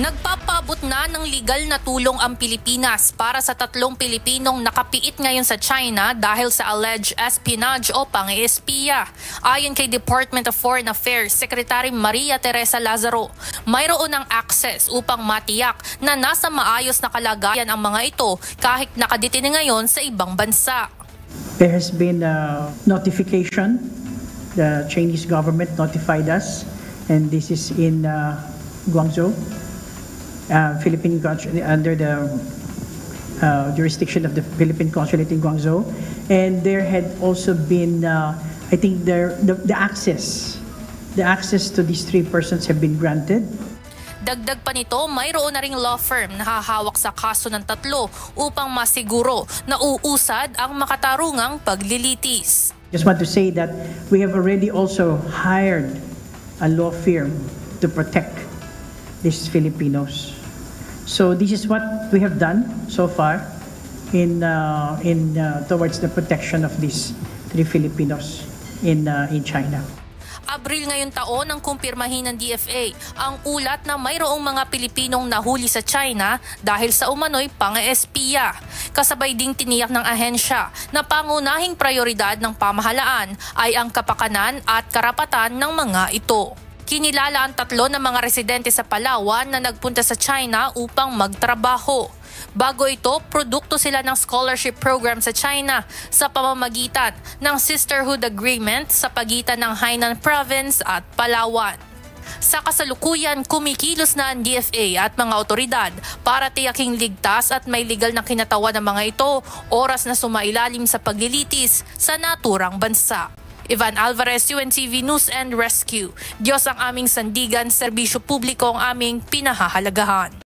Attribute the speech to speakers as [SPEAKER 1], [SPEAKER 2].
[SPEAKER 1] Nagpapaabot na ng legal na tulong ang Pilipinas para sa 3 Pilipinong nakapiit ngayon sa China dahil sa alleged espionage o pang-espiya. Ayon kay Department of Foreign Affairs Secretary Maria Teresa Lazaro, mayroon ng access upang matiyak na nasa maayos na kalagayan ang mga ito kahit nakadetine ngayon sa ibang bansa.
[SPEAKER 2] There has been a notification. The Chinese government notified us, and this is in Guangzhou. Philippine under the jurisdiction of the Philippine Consulate in Guangzhou, and there had also been, I think, the access to these 3 persons have been granted.
[SPEAKER 1] Dagdag pa nito, mayroon na ring law firm na hahawak sa kaso ng 3 upang masiguro na uusad ang makatarungang paglilitis.
[SPEAKER 2] Just want to say that we have already also hired a law firm to protect these Filipinos. So this is what we have done so far in towards the protection of these 3 Filipinos in China.
[SPEAKER 1] Abril ngayon taon nang kumpirmahin ng DFA ang ulat na mayroong mga Pilipinong nahuli sa China dahil sa umano'y pang-espiya. Kasabay ding tiniyak ng ahensya na pangunahing prioridad ng pamahalaan ay ang kapakanan at karapatan ng mga ito. Kinilala ang 3 na mga residente sa Palawan na nagpunta sa China upang magtrabaho. Bago ito, produkto sila ng scholarship program sa China sa pamamagitan ng Sisterhood Agreement sa pagitan ng Hainan Province at Palawan. Sa kasalukuyan, kumikilos na ang DFA at mga otoridad para tiyaking ligtas at may legal na kinatawan ng mga ito oras na sumailalim sa paglilitis sa naturang bansa. Ivan Alvarez, UNTV News and Rescue. Diyos ang aming sandigan, serbisyo publiko ang aming pinahahalagahan.